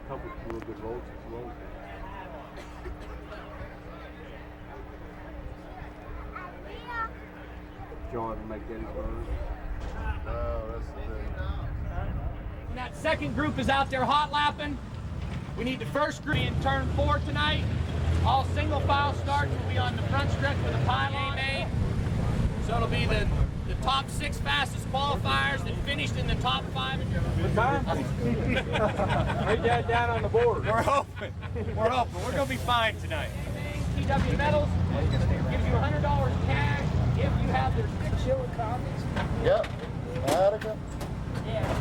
couple real good rolls as well. John and make Gettysburg. No, that's the thing. And that second group is out there hot lapping. We need the first group in turn 4 tonight. All single file starts will be on the front stretch with a pylon made. So it'll be the top 6 fastest qualifiers that finished in the top 5. What time? Write that down on the board. We're hoping. We're hoping. We're going to be fine tonight. TW Metals gives you $100 cash if you have their 6 shilling copies. Yep. Attica. Yeah.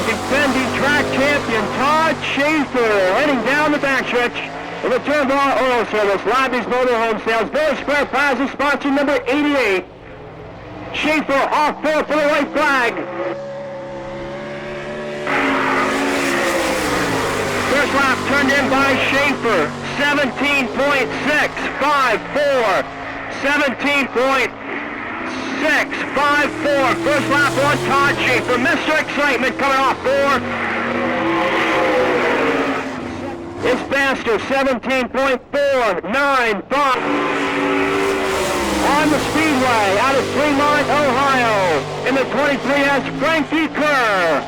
Defending track champion Todd Schaefer heading down the backstretch of the Turnbar Oil Service, Labby's Motorhome Sales, Village Square Plaza, sponsor number 88. Schaefer off 4 for the white flag. First lap turned in by Schaefer, 17.654. 17.654. First lap on Todd Schaefer. Mr. Excitement coming off 4. It's faster, 17.495. On the Speedway out of Fremont, Ohio, in the 23S, Frankie Kerr.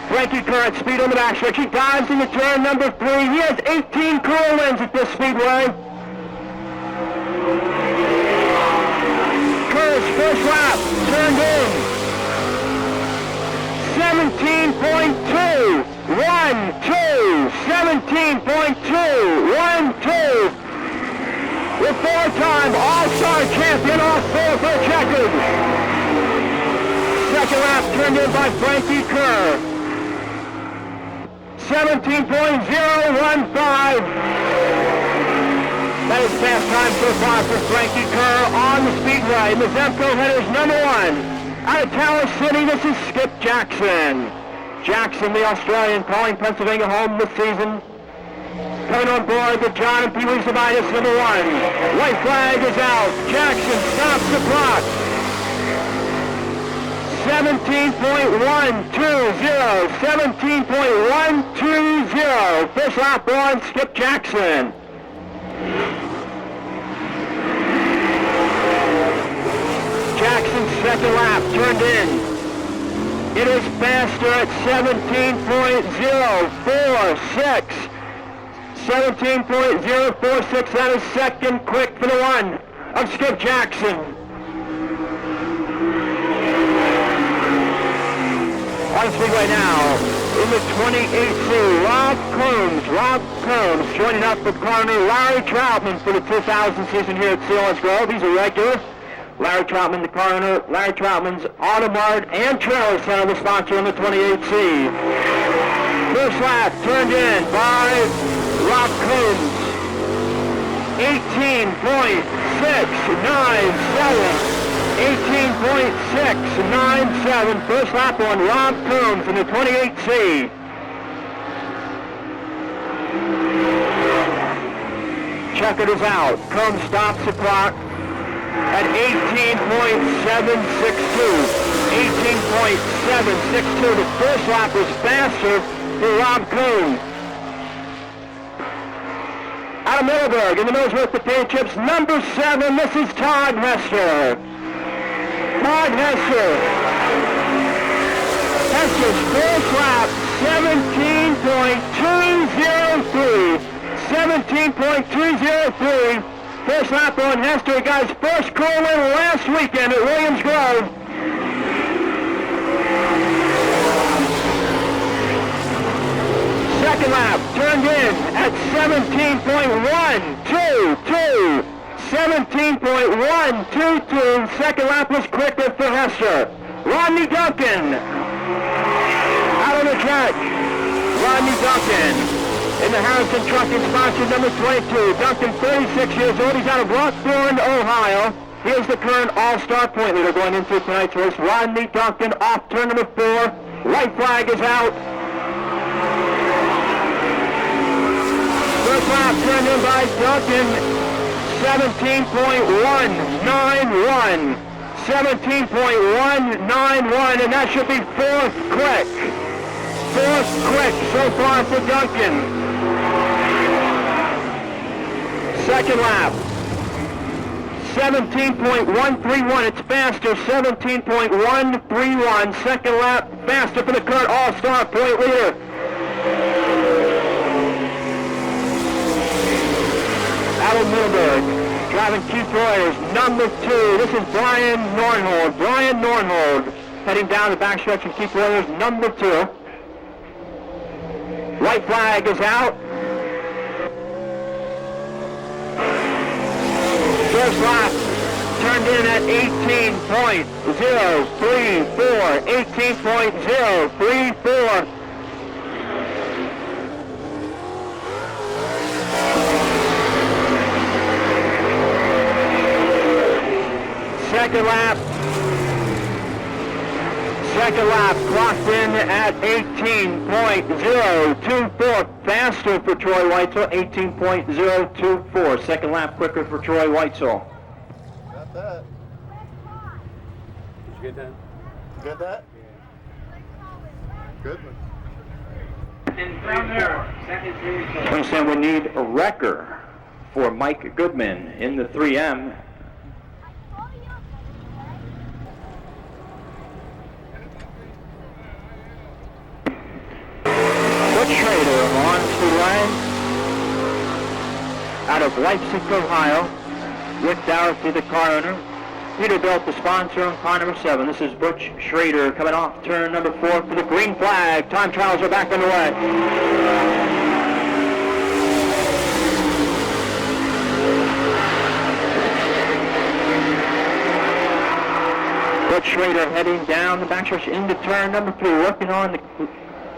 Frankie Kerr at speed on the backstretch. He dives into turn number 3. He has 18 career wins at this Speedway. Kerr's first lap turned in 17.212. 17.212. The 4-time All-Star champion off 4 for checkered. Second lap turned in by Frankie Kerr. 17.015. That is fast time so far for Frankie Kerr on the Speedway. Mazepco headers number 1. Out of Tower City, this is Skip Jackson. Jackson, the Australian, calling Pennsylvania home this season. Coming on board the John and Pee Wee's Dividus number 1. White flag is out. Jackson stops the clock. 17.120. 17.120. First lap on Skip Jackson. Jackson's second lap turned in. It is faster at 17.046. 17.046. That is second quick for the one of Skip Jackson. On Speedway now, in the 28C, Rob Combs joining up with coroner Larry Troutman for the 2000 season here at Selinsgrove. He's a regular. Larry Troutman, the coroner. Larry Troutman's Automart and Trailer Center, the sponsor on the 28C. First lap turned in by Rob Combs. 18.697. 18.697. First lap on Rob Combs in the 28C. Checkered is out. Combs stops the clock at 18.762. 18.762. The first lap was faster for Rob Combs. Out of Middleburg in the Millsworth Potato Chips, number 7, this is Todd Hester. Todd Hester. Hester's first lap, 17.203. 17.203. First lap on Hester. He got his first career win last weekend at Williams Grove. Second lap turned in at 17.122. 17.122. Second lap was quicker for Hester. Rodney Duncan out on the track. Rodney Duncan in the Harrison Trucking sponsor number 22. Duncan, 36 years old. He's out of Rockbourne, Ohio. He is the current all-star point leader going into tonight's race. Rodney Duncan off turn number 4. White flag is out. First lap turned in by Duncan, 17.191. 17.191, and that should be fourth quick. Fourth quick so far for Duncan. Second lap, 17.131. It's faster, 17.131. Second lap, faster for the current all-star point leader. Out of Middleburg, driving Keith Royers, number 2. This is Brian Nornhold. Brian Nornhold heading down the backstretch and Keith Royers, number 2. White flag is out. First lap turned in at 18.034. 18.034. Second lap clocked in at 18.024. Faster for Troy Weitzel, 18.024. Second lap quicker for Troy Weitzel. Got that. Did you get that? You got that? Good one. Understand we need a wrecker for Mike Goodman in the 3M. Schrader on Speedway out of Leipzig, Ohio. Rick Dowerty, the car owner. Peterbilt, the sponsor on car number 7. This is Butch Schrader coming off turn number 4 for the green flag. Time trials are back underway. Butch Schrader heading down the backstretch into turn number 3, working on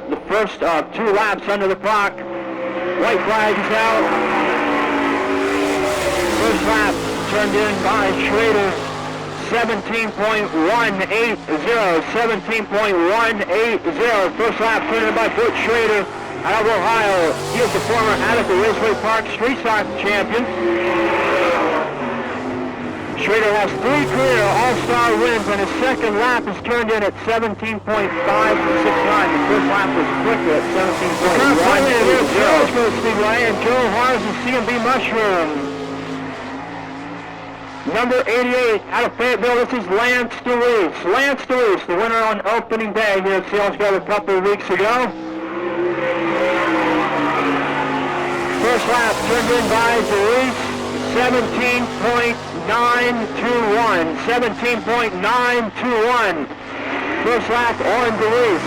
the first of 2 laps under the clock. White flag is out. First lap turned in by Schrader, 17.180. 17.180. First lap turn by Butch Schrader out of Ohio. He is the former Attica Raceway Park Street Stock champion. Schrader has 3 career All-Star wins, and his second lap is turned in at 17.569. The first lap was quicker at 17.180. Selinsgrove Speedway and Joe Hars and CMB Mushroom. Number 88 out of Fayetteville, this is Lance DeWeese. Lance DeWeese, the winner on opening day here at Selinsgrove a couple of weeks ago. First lap turned in by DeWeese, 17.921. 17.921. First lap on DeWeese.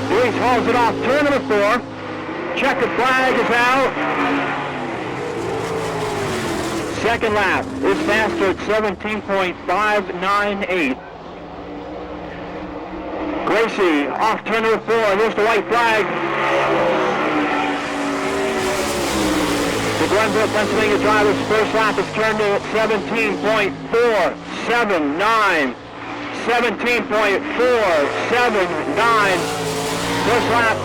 DeWeese hauls it off turn number 4. Checkered flag is out. Second lap is faster at 17.598. Gracie off turn number 4. Here's the white flag. The Glenville, Pennsylvania driver's first lap is turned in at 17.479. 17.479. First lap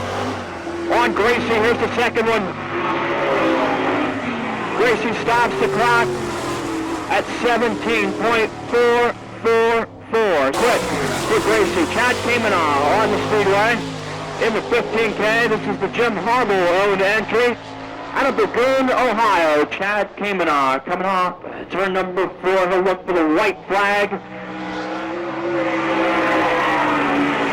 on Gracie. Here's the second one. Gracie stops the clock at 17.444. Quick for Gracie. Chad Kamenaugh on the Speedway in the 15K. This is the Jim Harbaugh-owned entry out of Gunn, Ohio. Chad Kamenaugh coming off turn number 4. He'll look for the white flag.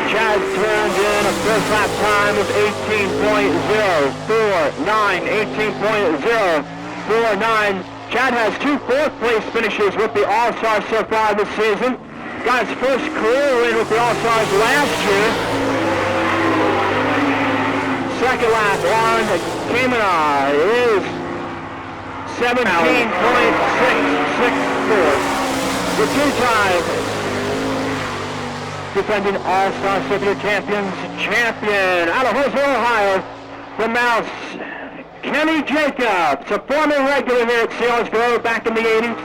Chad turned in a first lap time of 18.049. 18.049. Chad has 2 fourth place finishes with the All-Stars so far this season. Got his first career win with the All-Stars last year. Second lap on Kamenaugh is 17.664. The 2-time defending All-Star Superior Champions champion out of Hillsboro, Ohio, the Mouse, Kenny Jacobs, a former regular here at Selinsgrove back in the 80s.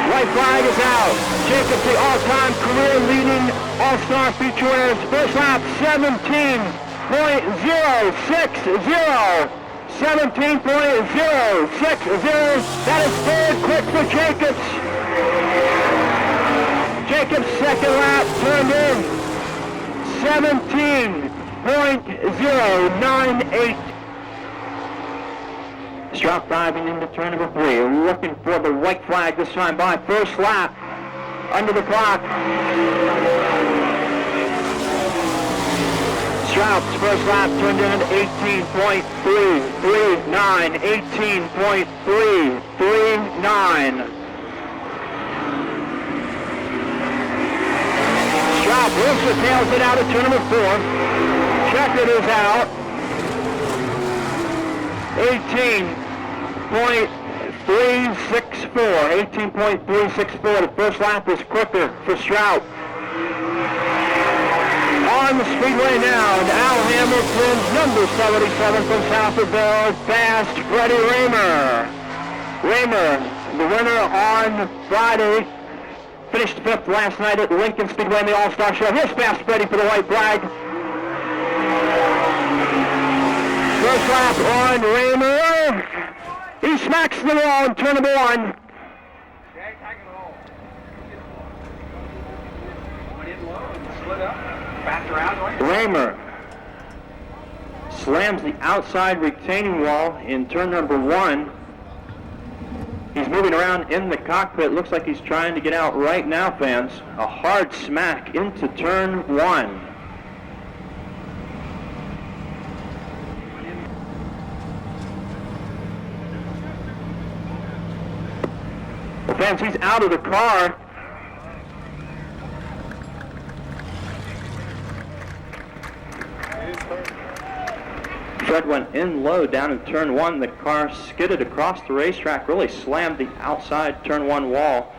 White flag is out. Jacobs, the all-time career leading All-Star feature winners. First lap, 17.060. 17.060. That is third quick for Jacobs. Jacobs' second lap turned in 17.098. Strout driving into turn number 3, looking for the white flag this time by first lap. Under the clock. Strout's first lap turned in at 18.339. 18.339. Strout Wilson tails it out at turn number 4. Checkered is out. 18.364. 18.364. The first lap is quicker for Strout. On the Speedway now, and Al Hamilton's number 77 from Southville, fast Freddie Raymer. Raymer, the winner on Friday, finished 5th last night at Lincoln Speedway in the All-Star Show. Here's fast Freddie for the white flag. First lap on Raymer. He smacks the wall in turn number 1. Raymer slams the outside retaining wall in turn number 1. He's moving around in the cockpit. Looks like he's trying to get out right now, fans. A hard smack into turn 1. Fans, he's out of the car. Fred went in low down in turn 1. The car skidded across the racetrack, really slammed the outside turn 1 wall.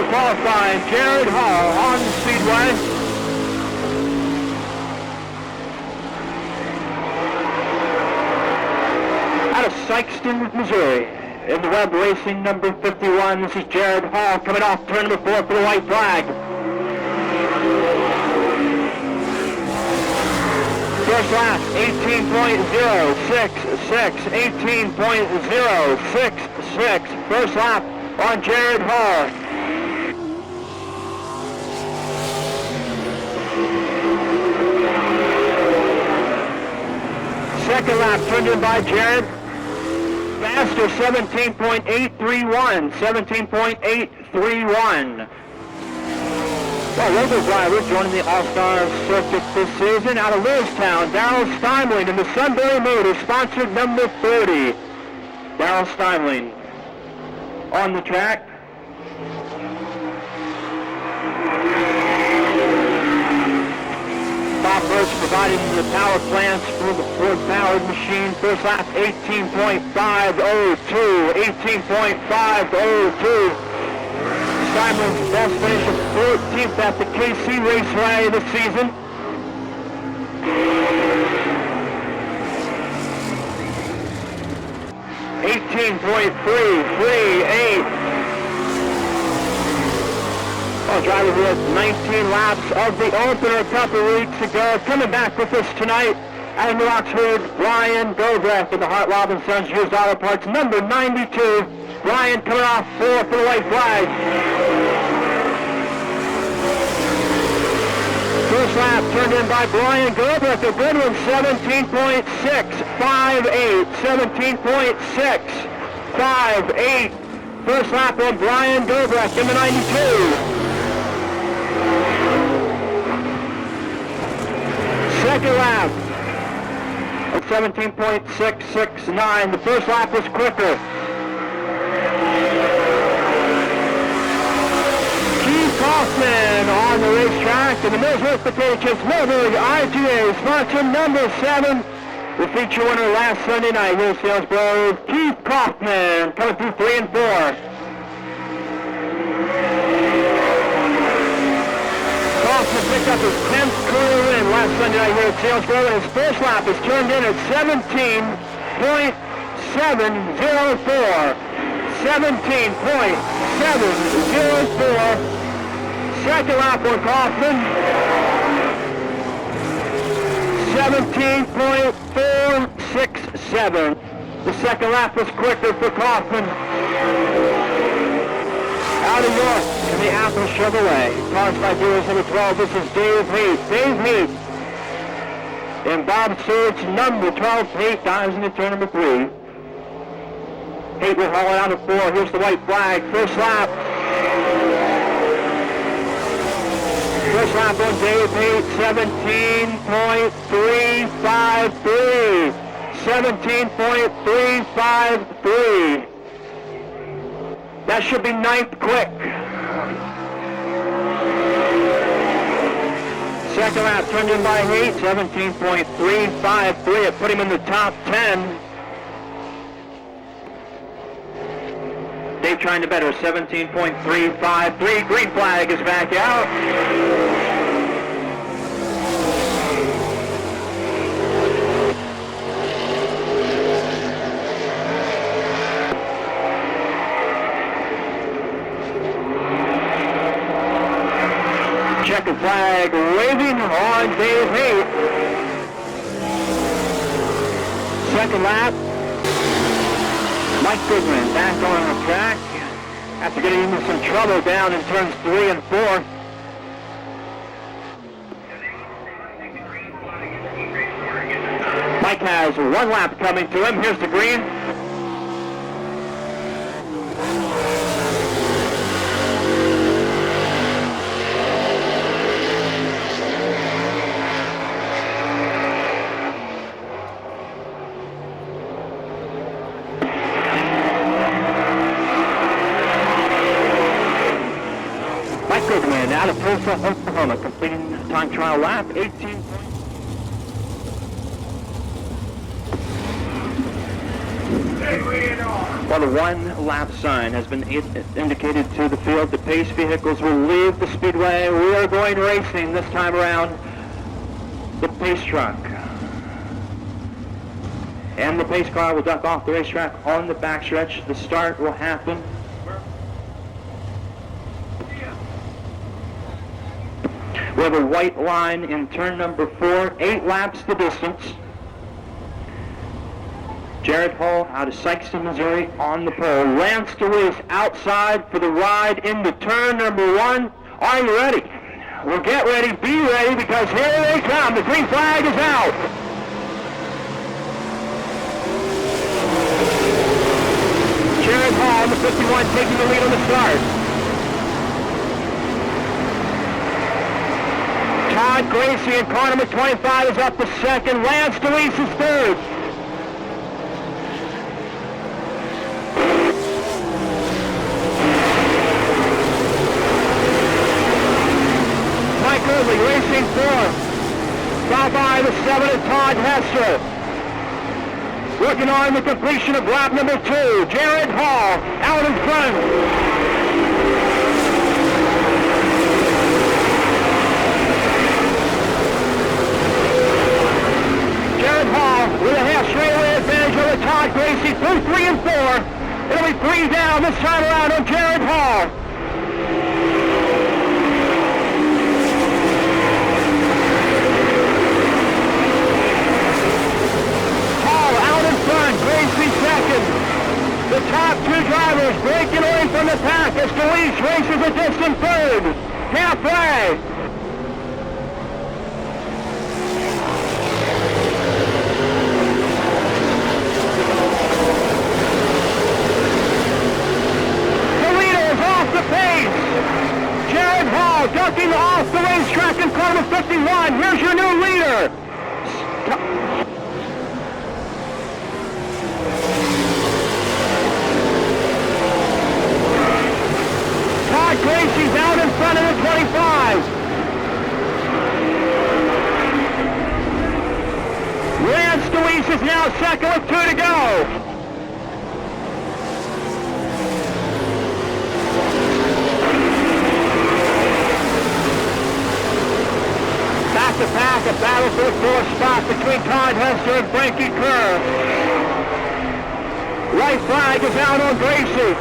for qualifying, Jared Hall on the Speedway. Out of Sikeston, Missouri. In the Web Racing number 51, this is Jared Hall coming off turn number 4 for the white flag. First lap, 18.066, 18.066. First lap on Jared Hall. Second lap turned in by Jared. Faster, 17.831, 17.831. Well, local driver joining the All-Star circuit this season out of Lewistown, Darrell Steinling in the Sunbury Motor, sponsored number 30. Darrell Steinling on the track. Bob Birch providing the power plants for the Ford-powered machine. First lap, 18.502, 18.502. Steinling's best finish of 14th at the KC Raceway this season. .338. Well, driver who had 19 laps of the opener a couple of weeks ago. Coming back with us tonight out of New Oxford, Brian Govrath of the Hartwald & Sons Used Auto Parts, number 92. Brian coming off 4 for the white flag. First lap turned in by Brian Govrath, a good one, 17.658, 17.658. First lap on Brian Govrath, number 92. Second lap at 17.669. The first lap was quicker. Keith Kaufman on the racetrack in the Millsworth Potato Chips Millburg IGA, sponsor number 7. The feature winner last Sunday night here at Selinsgrove, Keith Kaufman, coming through 3 and 4. Kaufman picked up his 10th career win last Sunday night here at Selinsgrove, and his first lap is turned in at 17.704. 17.704. Second lap on Kaufman. 17.467. The second lap was quicker for Kaufman. Out of York in the Apple Chevrolet. Cars by dealers number 12. This is Dave Heath. Dave Heath in Bob Stewart's number 12. Heath dives into turn number 3. Heath will haul it out of 4. Here's the white flag. First lap. First lap on Dave Heath, 17.353. 17.353. That should be ninth quick. Second lap turned in by Heath, 17.353. It put him in the top 10. Dave trying to better, 17.353. Green flag is back out. Checkered flag waving on Dave Heath. Second lap. Mike Goodman back on the track after getting into some trouble down in turns 3 and 4. Mike has one lap coming to him. Here's the green. Out of Tulsa, Oklahoma, completing time trial lap 18. While the 1 lap sign has been indicated to the field, the pace vehicles will leave the speedway. We are going racing this time around. The pace truck and the pace car will duck off the racetrack on the backstretch. The start will happen. We have a white line in turn number 4, 8 laps the distance. Jared Hall out of Sykeston, Missouri on the pole. Lance DeWeese outside for the ride into turn number 1. Are you ready? Well, get ready, be ready, because here they come. The green flag is out. Jared Hall, the 51, taking the lead on the start. Todd Gracie in car number 25 is up to second. Lance DeWeese is third. Mike Early racing fourth. Followed by the 7 of Todd Hester. Working on the completion of lap number 2. Jared Hall out in front. Jared Hall with a half straightaway advantage over Todd Gracie through 3 and 4. It'll be 3 down this time around on Jared Hall. Hall out in front, Gracie second. The top 2 drivers breaking away from the pack as DeWeese races a distant third. Halfway. The pace. Jared Hall ducking off the racetrack in car number 51. Here's your new leader. Todd Gracie's out in front of the 25. Lance DeWeese is now second with 2 to go. Back to pack, a battle for the 4th spot between Todd Hester and Frankie Kerr. White flag is out on Gracie.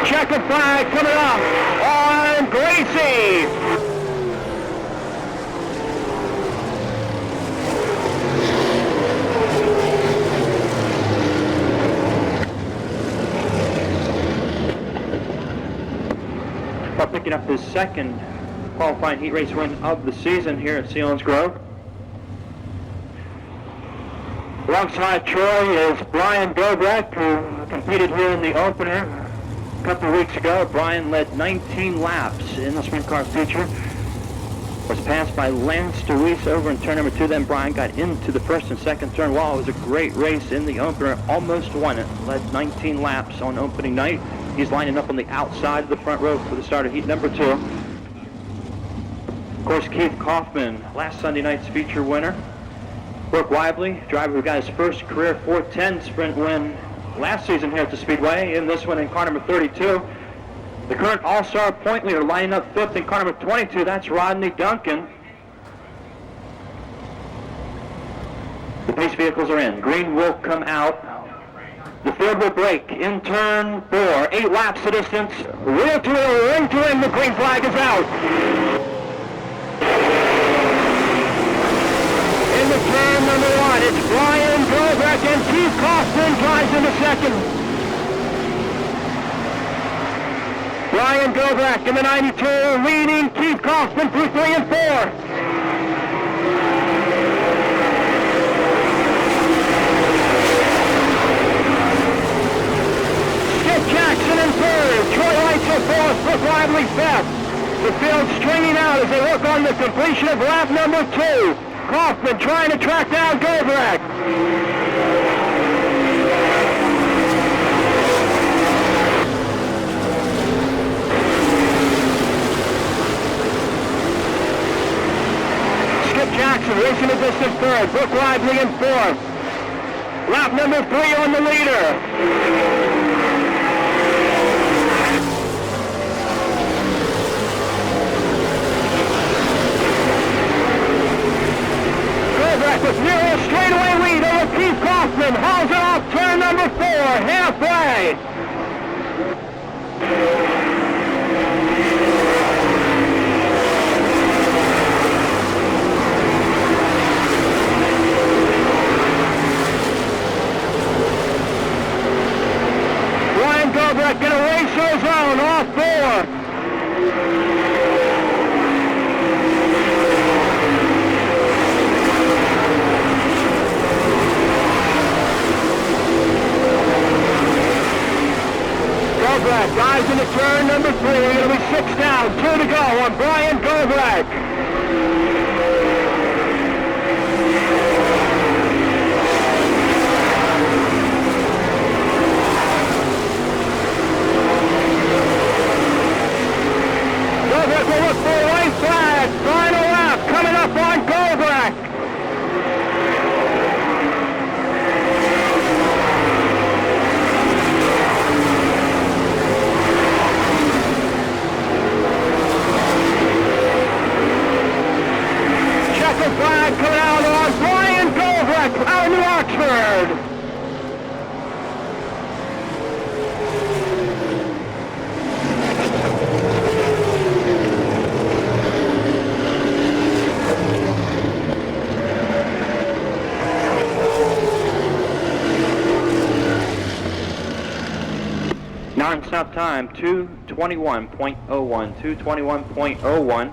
Checkered flag coming up on Gracie. Picking up his second qualifying heat race win of the season here at Selinsgrove. Alongside Troy is Brian Dobrecht, who competed here in the opener a couple of weeks ago. Brian led 19 laps in the sprint car feature. Was passed by Lance DeWeese over in turn number 2. Then Brian got into the first and second turn wall. It was a great race in the opener. Almost won it. Led 19 laps on opening night. He's lining up on the outside of the front row for the start of heat number 2. Of course, Keith Kaufman, last Sunday night's feature winner. Brooke Lively, driver who got his first career 410 sprint win last season here at the Speedway. In this one in car number 32. The current all-star point leader lining up 5th in car number 22. That's Rodney Duncan. The pace vehicles are in. Green will come out. The field will break in turn 4. 8 laps the distance. Wheel to wheel, ring to ring. The green flag is out. Into turn number 1. It's Brian Dobrecht and Keith Kaufman drives into second. Brian Dobrecht in the 92 leading Keith Kaufman through 3 and 4. Jackson in third, Troy Leitzel fourth, Brooke Lively fifth. The field stringing out as they work on the completion of lap number 2. Kaufman trying to track down Dobrecht. Skip Jackson racing the distance third. Brooke Lively in fourth. Lap number 3 on the leader. With near a straightaway lead over Keith Kaufman. Hauls it off turn number 4, halfway. Ryan Gobrecht going to race his own off 4. Guys into turn number 3. It'll be 6 down, 2 to go on Brian Gobrecht. Gobrecht will look for a white flag. Final lap coming up on Gobrecht. Flag coming out on Brian Gobrecht out of New Oxford. Non-stop time 2:21.01. 2:21.01.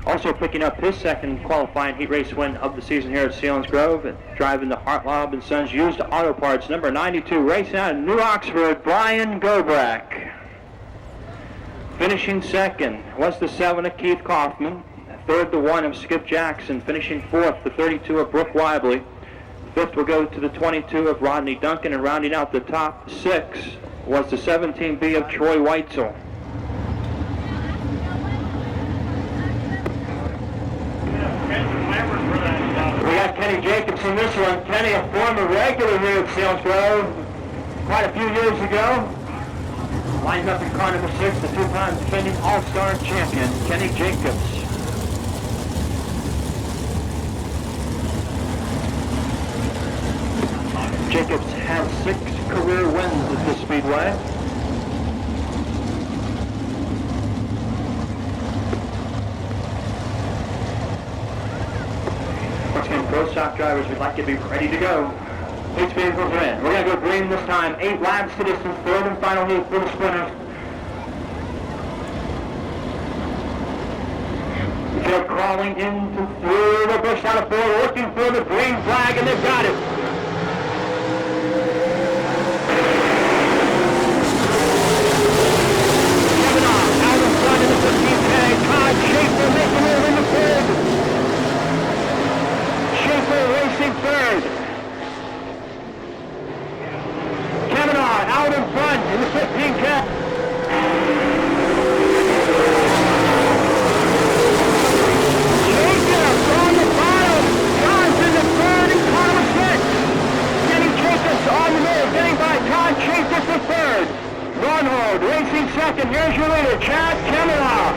Also picking up his second qualifying heat race win of the season here at Selinsgrove, and driving the Hartlaub & Sons used auto parts, number 92, racing out of New Oxford, Brian Gobrecht. Finishing second was the 7 of Keith Kaufman, third the 1 of Skip Jackson, finishing fourth the 32 of Brooke Lively, fifth will go to the 22 of Rodney Duncan, and rounding out the top 6 was the 17B of Troy Weitzel. We got Kenny Jacobs in this one. Kenny, a former regular here at Selinsgrove quite a few years ago. Lines up in car number 6, the 2-time defending All-Star champion, Kenny Jacobs. Jacobs has 6 career wins at this Speedway. Pro stock drivers, we'd like you to be ready to go. Each vehicles are in. We're going to go green this time. 8 laps to distance, third and final heat for the sprinters. They're crawling into through the bush out of 4, looking for the green flag, and they've got it. Out in front of the 15K. Todd Schaefer making move in the third. Racing third. Kavanaugh out in front in the 15K. Jacobs on the bottom. Gunn's in the third and car 6. Kenny Jacobs on the move, getting by Todd Schaefer for third. Ronhold racing second. Here's your leader, Chad Kavanaugh.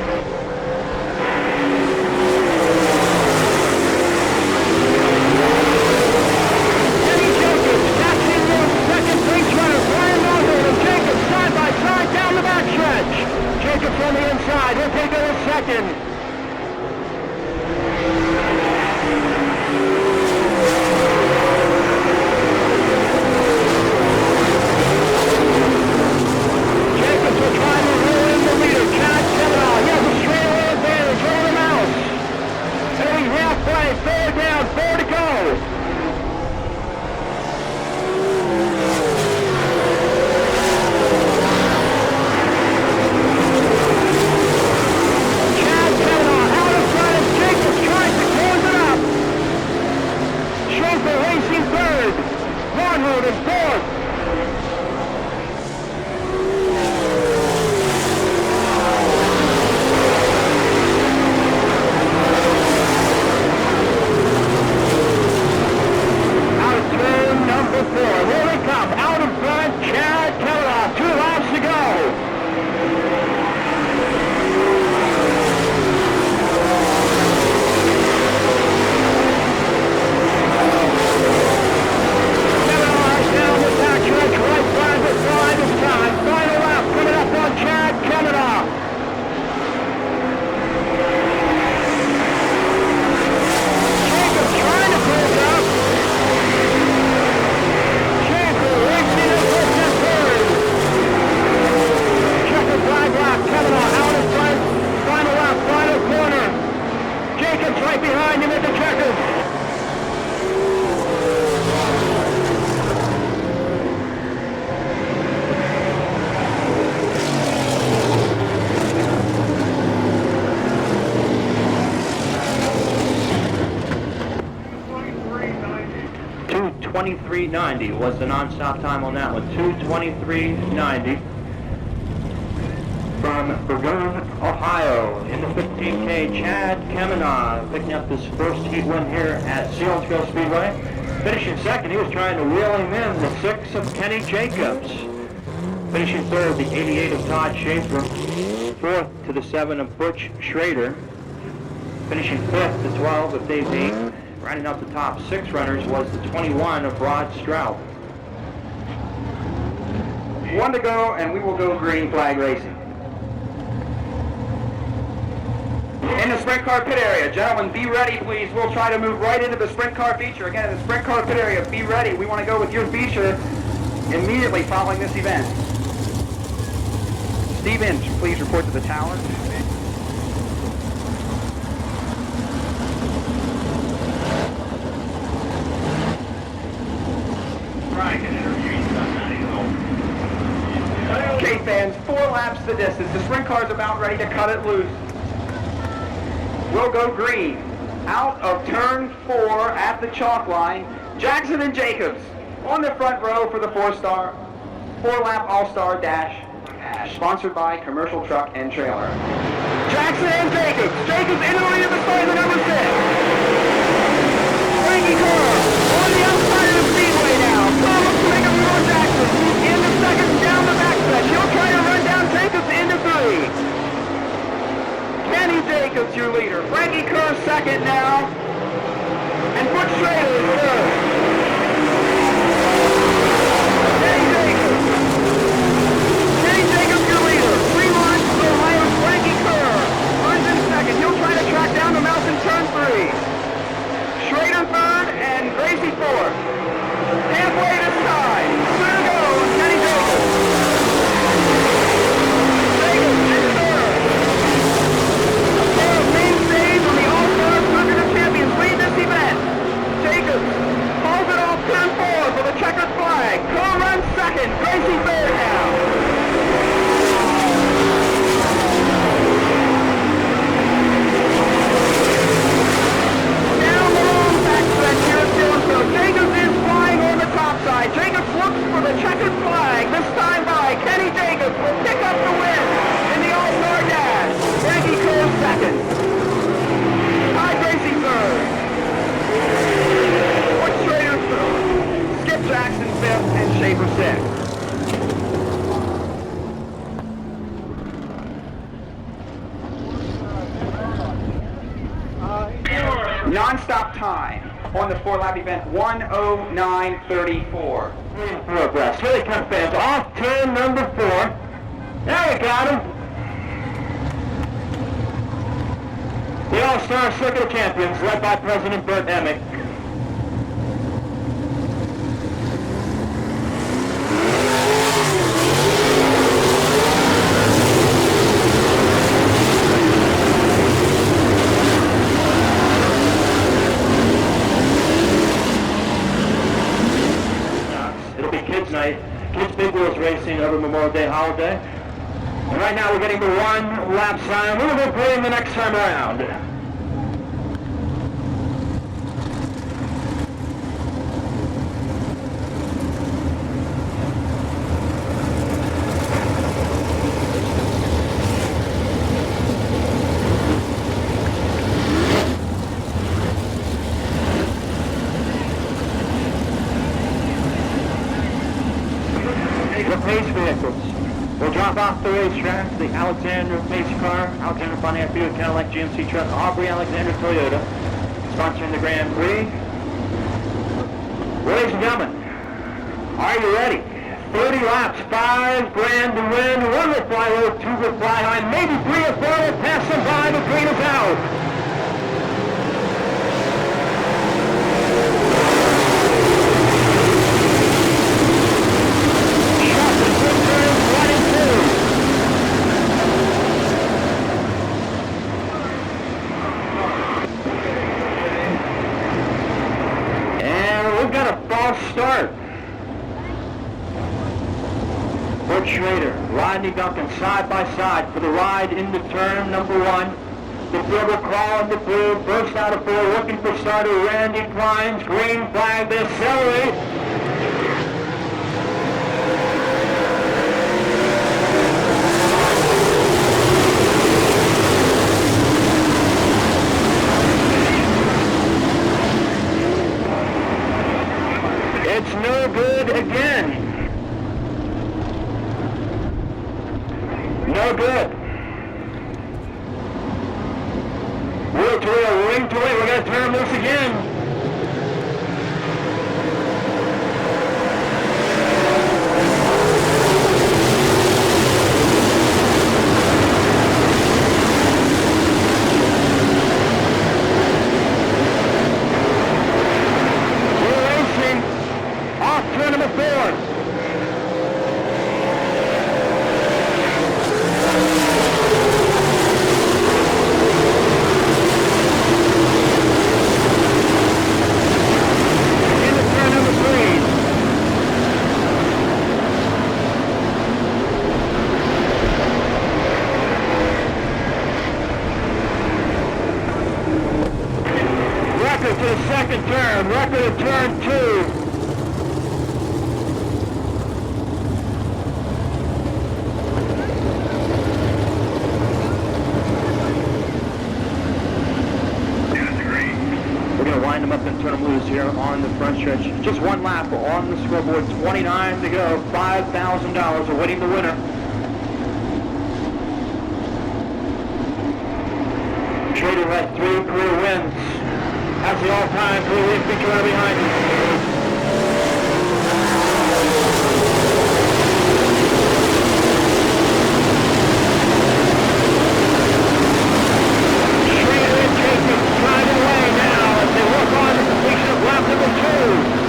Jacobs on the inside, he'll take it in second. Jacobs will try to roll in the leader, Chad Kavanaugh. He has a straightaway advantage over the mouse. And he's halfway, 4 down, 4 to go. Chad 2:23.90 was the non-stop time on that one. 2:23.90 from Gunn, Ohio. In the 15K, Chad Kamenov picking up his first heat win here at Selinsgrove Speedway. Finishing second, he was trying to wheel him in, the 6 of Kenny Jacobs. Finishing third, the 88 of Todd Schaefer. Fourth to the 7 of Butch Schrader. Finishing fifth, the 12 of Dave Dean. Rounding up the top 6 runners was the 21 of Rod Strout. 1 to go, and we will go green flag racing. In the sprint car pit area, gentlemen, be ready, please. We'll try to move right into the sprint car feature. Again, in the sprint car pit area, be ready. We want to go with your feature immediately following this event. Steve Inch, please report to the tower. Okay, fans, 4 laps the distance. The sprint car is about ready to cut it loose. We'll go green. Out of turn 4 at the chalk line, Jackson and Jacobs on the front row for the 4-lap All-Star Dash, sponsored by Commercial Truck and Trailer. Jackson and Jacobs. Jacobs in the lead at the start of the number 6. Frankie Carr on the outside of the speedway now. Carr looks to make a move on Jackson. In the second, down the backstretch. He'll try to run down Jacobs into 3. Kenny Jacobs, your leader. Frankie Kerr second now. And Butch Schrader is third. Kenny Jacobs. Kenny Jacobs, your leader. 3 lines to Ohio's Frankie Kerr. Runs in second. He'll try to track down the mouse in turn 3. Schrader third and Gracie fourth. Halfway this time. 2 to go. Kenny Jacobs. Jacobs in third. Main stage on the All-Star Circuit of Champions lead this event. Jacobs pulls it off turn 4 for the checkered flag. Kerr runs second. Gracie third now. Down the long backstretch here at Selinsgrove. Jacobs is flying on the top side. Jacobs looks for the checkered flag. This time by Kenny Jacobs will pick up the win in the All-Star Dash. Frankie Kerr second. Ty Gracie third. Butch Schrader third. Skip Jackson fifth and Schaefer sixth. Non-stop time on the 4-lap event, 1:09:34. Progress. Here they come, fans. Off turn number 4. There you got him. The All-Star Circuit of Champions, led by President Bert Emick. It'll be Kids Night, Kids Big Wheels Racing over Memorial Day holiday. And right now we're getting the 1-lap sign. We'll go playing the next time around. The pace vehicles will drop off the racetrack. The Alexander Pace car, Alexander Pontiac Buick Cadillac GMC truck, Aubrey Alexander Toyota, sponsoring the Grand Prix. Ladies and gentlemen, are you ready? 30 laps, 5 grand to win. 1 will fly low, 2 will fly high, maybe 3 or 4 will pass them by. The green is out. Start. Butch Schrader, Rodney Duncan side by side for the ride into turn number 1. The field will crawl into blue, burst out of 4, looking for starter Randy Kleins. Green flag, they accelerate. It's no good again. No good. Wheel to wheel, ring to wing. We're going to turn him loose again. We're racing off turn number 4. Record to the second turn, record of turn 2. We're going to wind them up and turn them loose here on the front stretch. Just one lap on the scoreboard, 29 to go, $5,000 awaiting the winner. Trader has 3 career wins. That's the all-time career win feature right behind him. Trader and Jacobs drive away now as they work on the completion of lap number 2.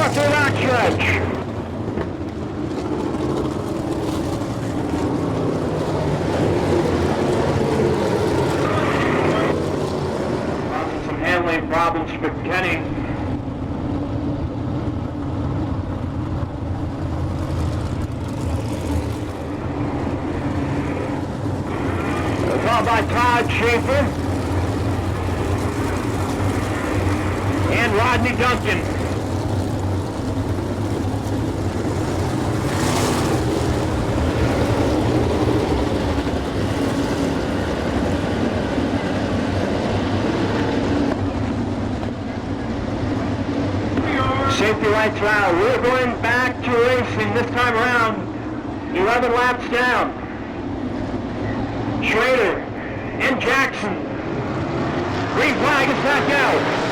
Start the backstretch. Some handling problems for Kenny. Followed by Todd Schaefer and Rodney Duncan. Safety lights are out. We're going back to racing this time around. 11 laps down. Schrader and Jackson. Green flag is back out.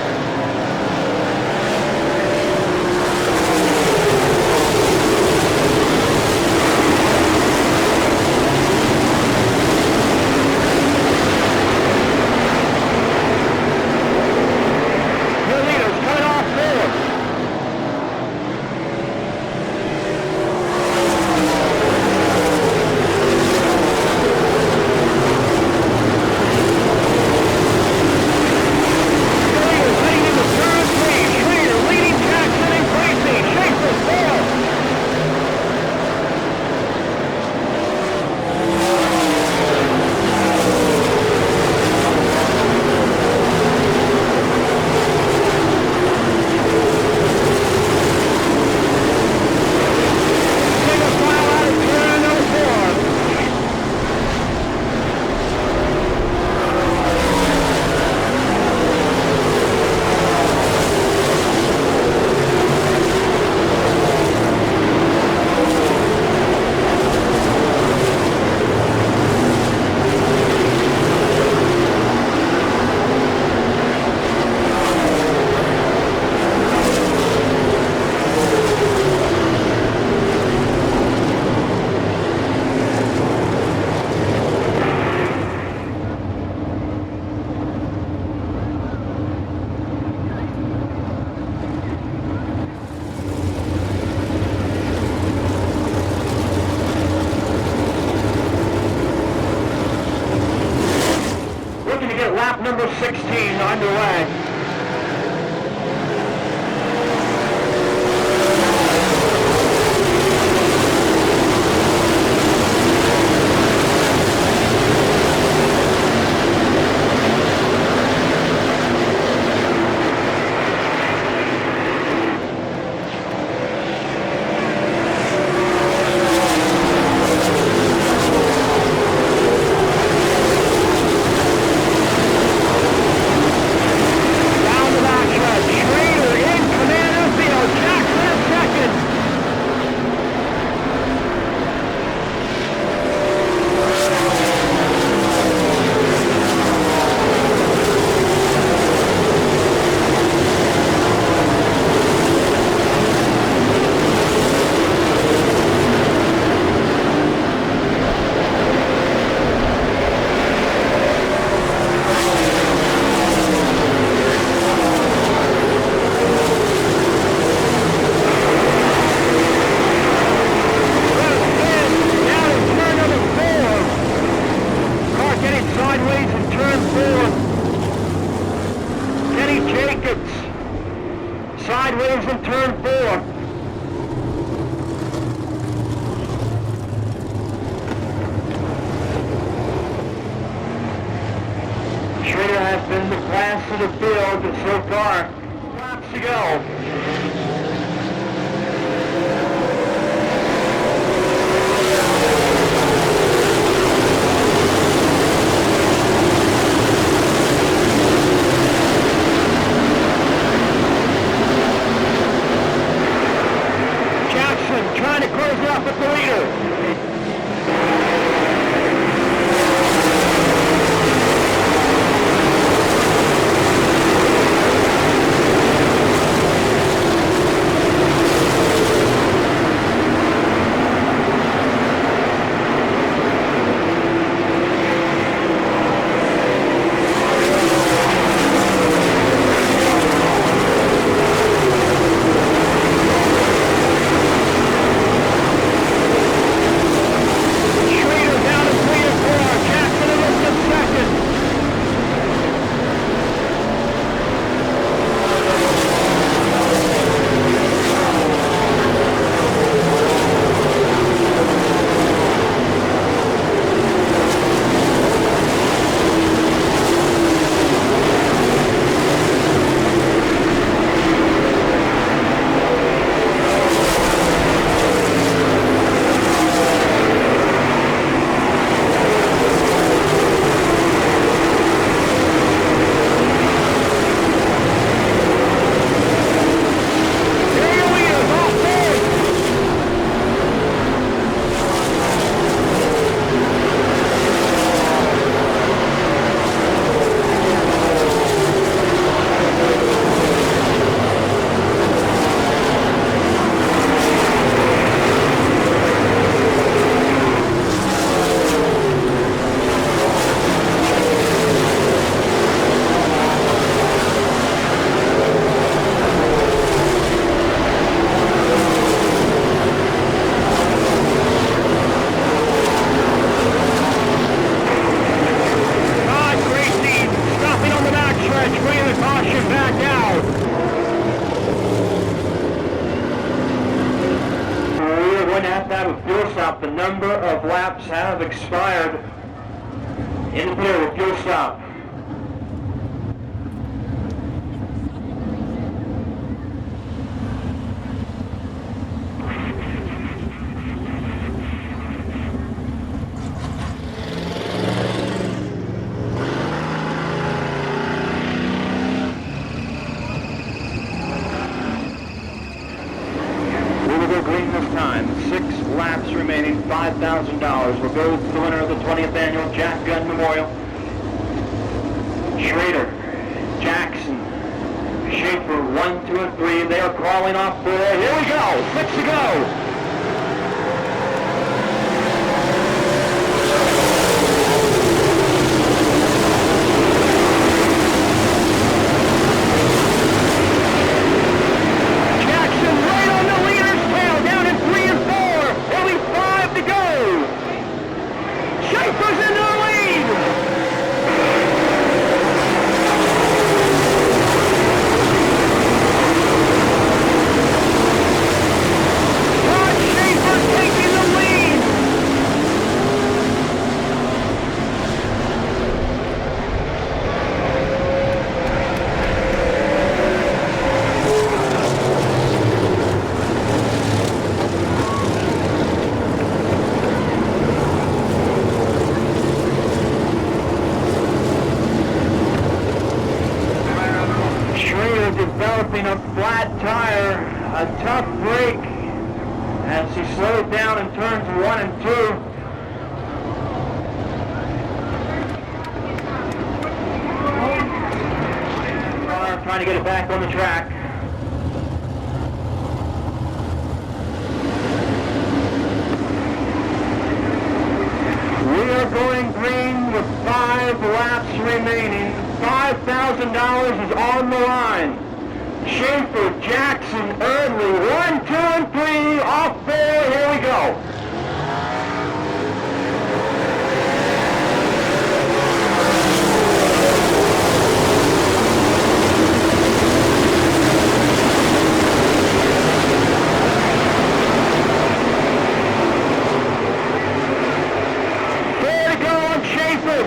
Lap number 16 underway. Sideways in turn 4. Schrader has been the fastest of the field so far. Laps to go. Trying to close it up with the leader. expired. Interfere with fuel stop. Green this time. 6 laps remaining, $5,000 will go to the winner of the 20th annual Jack Gunn Memorial. Schrader, Jackson, Schaefer, 1, 2, and 3. They are crawling off for, here we go, 6 to go. Developing a flat tire, a tough break as he slowed down in turns 1 and 2. Trying to get it back on the track. We are going green with 5 laps remaining. $5,000 is on the line. Schaefer, Jackson, Erdley, 1, 2, and 3, off 4, here we go. There to go on Schaefer.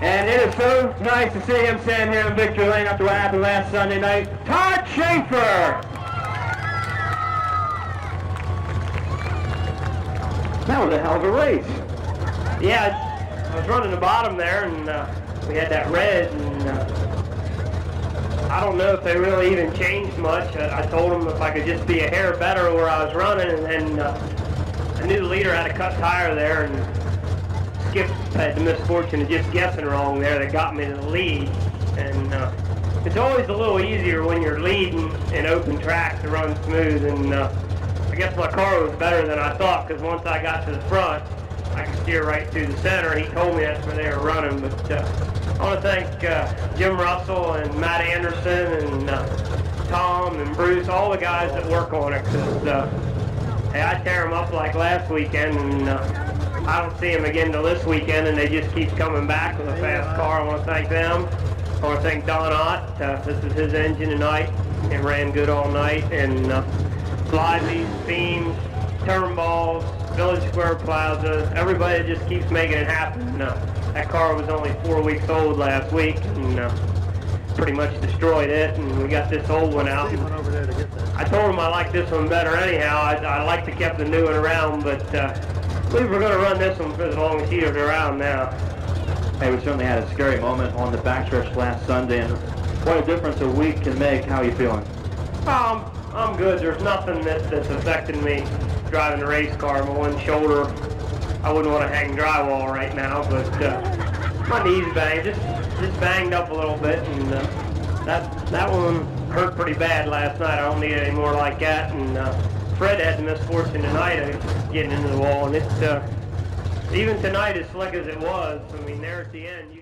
And it is so nice to see him stand here in victory lane after what happened last Sunday night. Todd Schaefer! That was a hell of a race. Yeah, I was running the bottom there, and we had that red, and I don't know if they really even changed much. I told them if I could just be a hair better where I was running, and I knew the leader had a cut tire there, and Skip had the misfortune of just guessing wrong there that got me to the lead, and it's always a little easier when you're leading in open track to run smooth, and I guess my car was better than I thought, because once I got to the front, I could steer right through the center. He told me that's where they were running, but I want to thank Jim Russell and Matt Anderson and Tom and Bruce, all the guys that work on it, because hey, I tear them up like last weekend, and I don't see them again till this weekend, and they just keep coming back with a fast car. I want to thank them. I want to thank Don Ott. This is his engine tonight. It ran good all night, and Lively's, Beams, Turnballs, Village Square Plaza, everybody just keeps making it happen. That car was only 4 weeks old last week, and pretty much destroyed it, and we got this old one out. I told him I like this one better anyhow. I like to keep the new one around, but I believe we're going to run this one for as long as he is around now. Hey, we certainly had a scary moment on the backstretch last Sunday, and what a difference a week can make. How are you feeling? I'm good. There's nothing that's affecting me driving the race car. My one shoulder, I wouldn't want to hang drywall right now, but my knees banged, just banged up a little bit, and that one hurt pretty bad last night. I don't need any more like that, and Fred had the misfortune tonight of getting into the wall, and it's even tonight, as slick as it was, I mean, there at the end, you